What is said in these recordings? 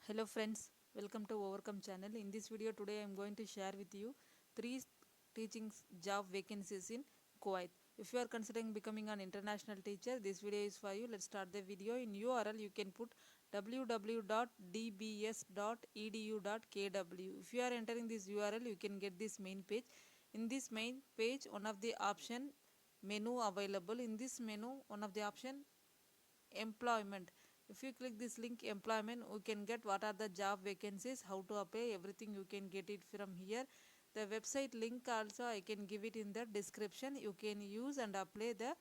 Hello friends, welcome to Overcome channel. In this video today I am going to share with you three teaching job vacancies in Kuwait. If you are considering becoming an international teacher, this video is for you. Let's start the video. In URL you can put www.dbs.edu.kw. If you are entering this URL, you can get this main page. In this main page, one of the option menu available. In this menu, one of the option employment. If you click this link employment, we can get what are the job vacancies, how to apply, everything you can get it from here. The website link also I can give it in the description. You can use and apply the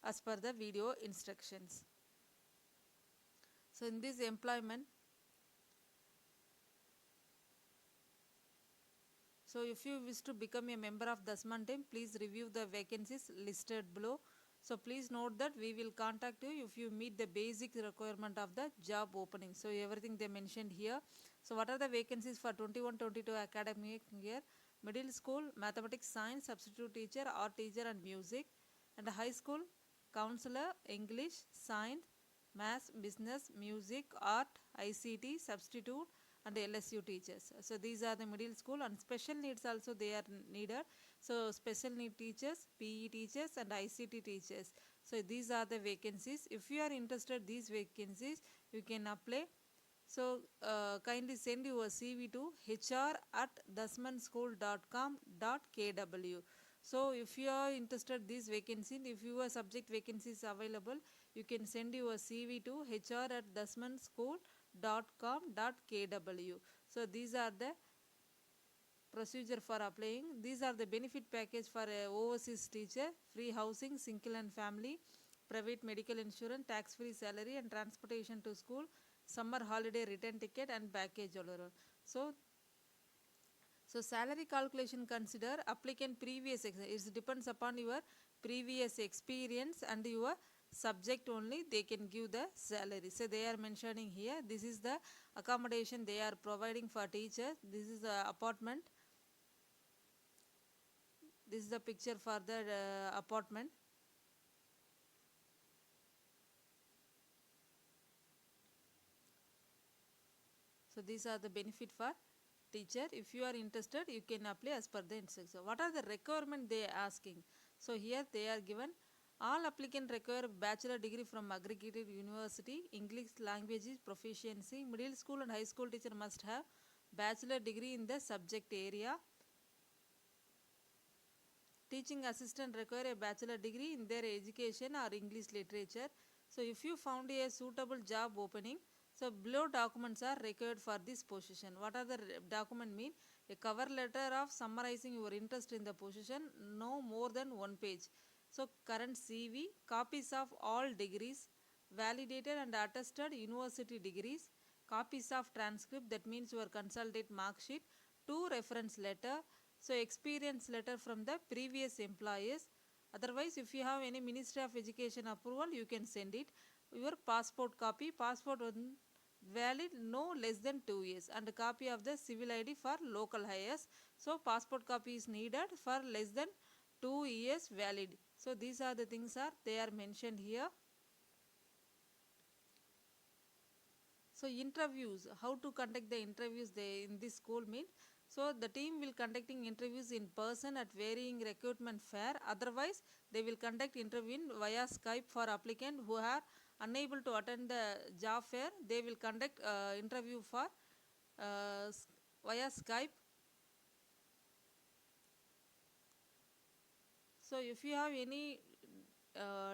as per the video instructions. So in this employment, so if you wish to become a member of Dasman team, please review the vacancies listed below. So please note that we will contact you if you meet the basic requirement of the job opening. So everything they mentioned here. So what are the vacancies for 21-22 academic year? Middle school, mathematics, science, substitute teacher, art teacher and music. And high school, counselor, English, science, maths, business, music, art, ICT, substitute and LSU teachers. So these are the middle school, and special needs also they are needed. So special need teachers, PE teachers and ICT teachers. So these are the vacancies. If you are interested these vacancies, you can apply. So kindly send your CV to hr@dasmanschool.com.kw. So if you are interested these vacancies, if your subject vacancies available, you can send your CV to hr@dasmanschool.com.kw. So these are the procedure for applying. These are the benefit package for a overseas teacher: free housing, single and family, private medical insurance, tax free salary and transportation to school, summer holiday return ticket and package allowance. So salary calculation, consider applicant previous it depends upon your previous experience and your subject only they can give the salary. So they are mentioning here, this is the accommodation they are providing for teachers. This is the apartment. This is the picture for the apartment. So these are the benefit for teacher. If you are interested, you can apply as per the instruction. What are the requirement they are asking? So here they are given, all applicant require bachelor degree from accredited university, English language is proficiency, middle school and high school teacher must have bachelor degree in the subject area. Teaching assistant require a bachelor degree in their education or English literature. So if you found a suitable job opening, so below documents are required for this position. What are the document mean? A cover letter of summarizing your interest in the position, no more than one page. So current CV, copies of all degrees, validated and attested university degrees, copies of transcript, that means your consultant mark sheet, two reference letter, so experience letter from the previous employers. Otherwise, if you have any Ministry of Education approval, you can send it. Your passport copy, passport valid no less than 2 years, and a copy of the civil ID for local hires. So passport copy is needed for less than 2 years valid. So these are the things are they are mentioned here. So interviews, how to conduct the interviews they in this school means. So the team will conducting interviews in person at varying recruitment fair. Otherwise, they will conduct interview via Skype for applicant who are unable to attend the job fair. They will conduct interview for uh, via Skype. So if you have any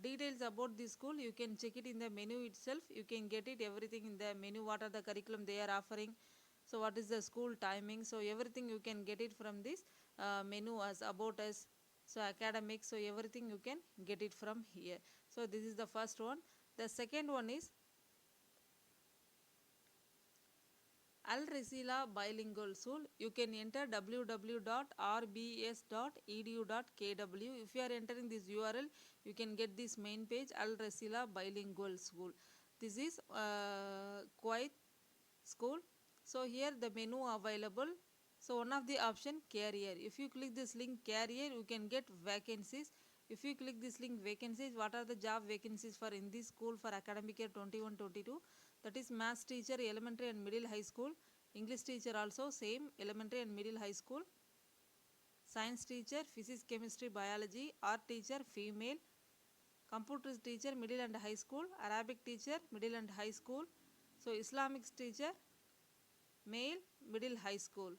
details about this school, you can check it in the menu itself. You can get it everything in the menu. What are the curriculum they are offering? So what is the school timing? So everything you can get it from this menu as about us. So academic. So everything you can get it from here. So this is the first one. The second one is Al Resila Bilingual School. You can enter www.rbs.edu.kw. If you are entering this URL, you can get this main page, Al Resila Bilingual School. This is Kuwait school. So here the menu available. So one of the option career. If you click this link career, you can get vacancies. If you click this link vacancies, what are the job vacancies for in this school for academic year 21-22? that is maths teacher, elementary and middle high school. English teacher also same, elementary and middle high school. Science teacher, physics, chemistry, biology. Art teacher, female. Computer teacher, middle and high school. Arabic teacher, middle and high school. So Islamic teacher, male, middle high school.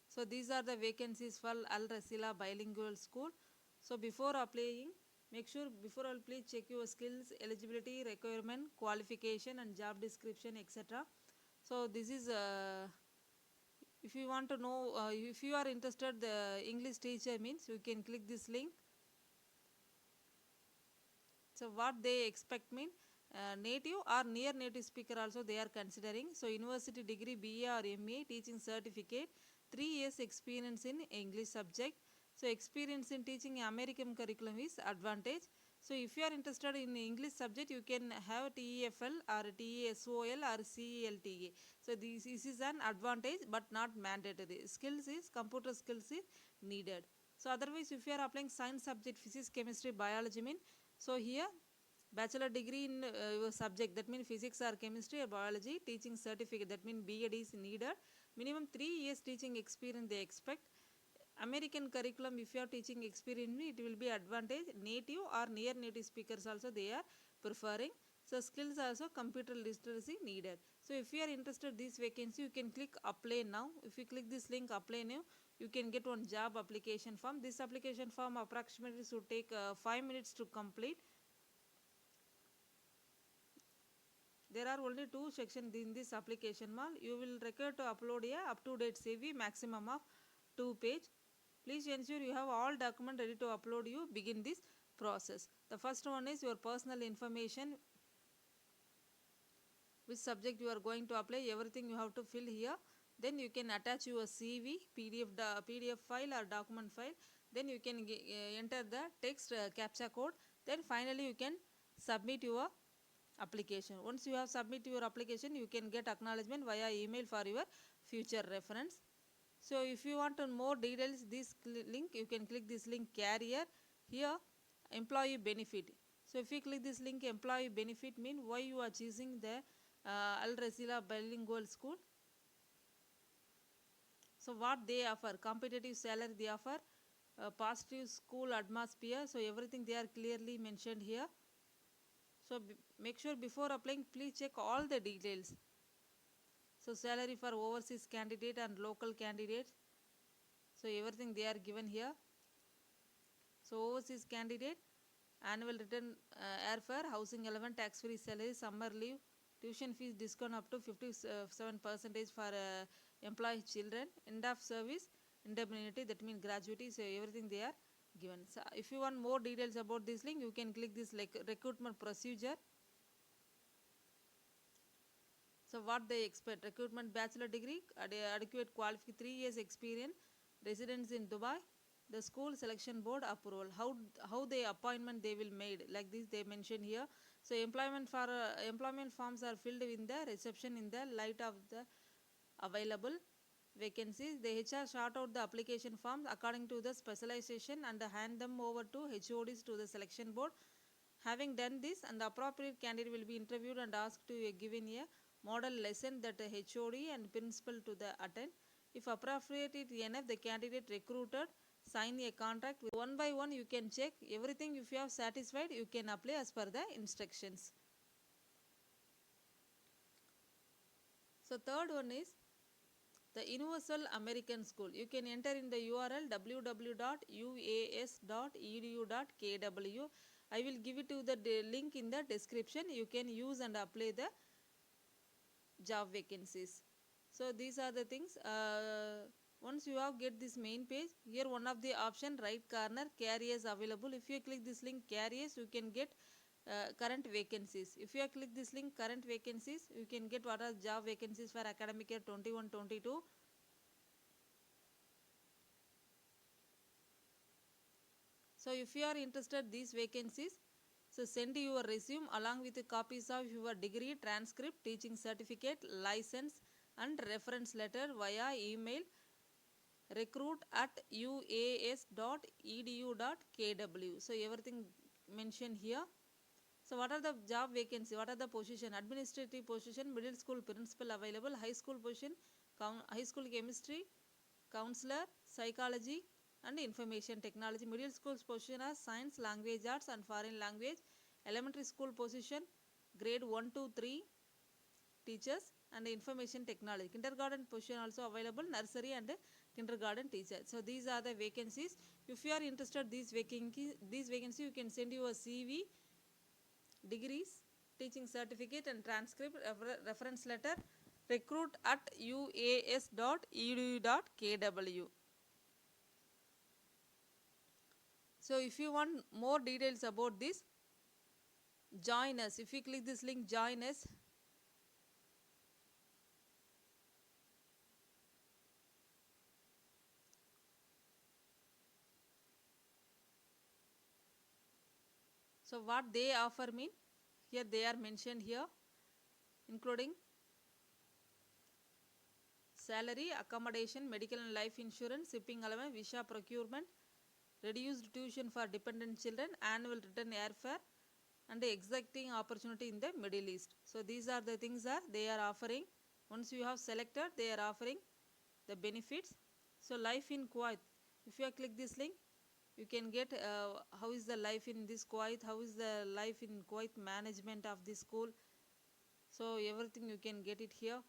So these are the vacancies for Al Rasila Bilingual School. So before applying, make sure before all please check your skills, eligibility, requirement, qualification and job description, etc. So this is if you want to know, if you are interested, the English teacher means you can click this link. So what they expect mean native or near native speaker also they are considering. So university degree BA or MA, teaching certificate, 3 years experience in English subject. So experience in teaching American curriculum is advantage. So if you are interested in English subject, you can have TEFL or TESOL or CELTA. So this is an advantage but not mandatory. Skills is computer skills is needed. So otherwise if you are applying science subject, physics, chemistry, biology mean, so here bachelor degree in your subject, that means physics or chemistry or biology, teaching certificate, that means BEd is needed. Minimum 3 years teaching experience they expect. American curriculum, if you are teaching experience, it will be advantage. Native or near native speakers also they are preferring. So skills also computer literacy needed. So if you are interested this vacancy, you can click apply now. If you click this link apply now, you can get one job application form. This application form approximately should take 5 minutes to complete. There are only 2 sections in this application mall. You will require to upload a up-to-date CV, maximum of 2 page. Please ensure you have all documents ready to upload. You begin this process. The first one is your personal information, which subject you are going to apply, everything you have to fill here. Then you can attach your CV, PDF file or document file. Then you can enter the text captcha code. Then finally you can submit your application. Once you have submit your application, you can get acknowledgement via email for your future reference. So if you want to more details, this link, you can click this link career. Here employee benefit. So if you click this link employee benefit, mean why you are choosing the Al Rasila Bilingual School. So what they offer, competitive salary they offer, positive school atmosphere. So everything they are clearly mentioned here. So make sure before applying, please check all the details. So salary for overseas candidate and local candidates. So everything they are given here. So overseas candidate, annual return airfare, housing allowance, tax-free salary, summer leave, tuition fees discount up to 57% for employee children, end of service, indemnity, that means gratuity. So everything they are given. So if you want more details about this link, you can click this like recruitment procedure. So what they expect, recruitment bachelor degree, adequate qualification, 3 years experience, residence in Dubai, the school selection board approval, how the appointment they will made, like this they mention here. So employment forms are filled in the reception in the light of the available vacancies. The HR sort out the application forms according to the specialization and hand them over to HODs to the selection board. Having done this, and the appropriate candidate will be interviewed and asked to give in a model lesson that HOD and principal to the attend. If appropriate enough, the candidate recruited sign a contract. With one by one you can check everything. If you have satisfied, you can apply as per the instructions. So third one is the Universal American School. You can enter in the URL www.uas.edu.kw. I will give it to the link in the description. You can use and apply the job vacancies. So these are the things. Once you have get this main page, here one of the option right corner, careers available. If you click this link careers, you can get current vacancies. If you click this link current vacancies, you can get what are job vacancies for academic year 21-22. So if you are interested these vacancies, so send your resume along with copies of your degree, transcript, teaching certificate, license and reference letter via email recruit@uas.edu.kw. So everything mentioned here. So what are the job vacancy? What are the position? Administrative position, middle school principal available, high school position, high school chemistry, counselor, psychology and information technology. Middle school position are science, language arts and foreign language. Elementary school position grade 1 to 3 teachers and information technology. Kindergarten position also available, nursery and kindergarten teacher. So these are the vacancies. If you are interested these vacancy, you can send your CV, degrees, teaching certificate and transcript, reference letter, recruit@uas.edu.kw. So if you want more details about this, join us. If you click this link, join us. So what they offer mean, here they are mentioned here, including salary, accommodation, medical and life insurance, shipping allowance, visa procurement, reduced tuition for dependent children, annual return airfare and exacting opportunity in the Middle East. So these are the things that they are offering. Once you have selected, they are offering the benefits. So life in Kuwait, if you click this link, you can get how is the life in this Kuwait, how is the life in Kuwait, management of this school. So everything you can get it here.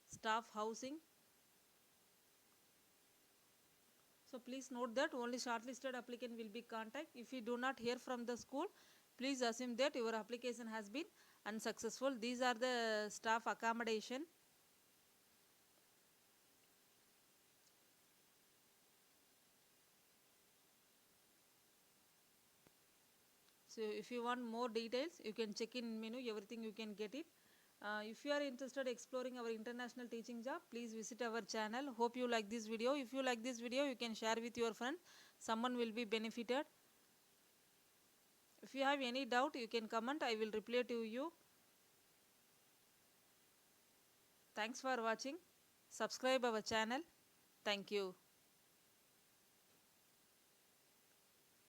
Staff housing. So please note that only shortlisted applicant will be contacted. If you do not hear from the school, please assume that your application has been unsuccessful. These are the staff accommodation. So if you want more details, you can check in menu, everything you can get it. If you are interested exploring our international teaching job, please visit our channel. Hope you like this video. If you like this video, you can share with your friends. Someone will be benefited. If you have any doubt, you can comment. I will reply to you. Thanks for watching. Subscribe our channel. Thank you.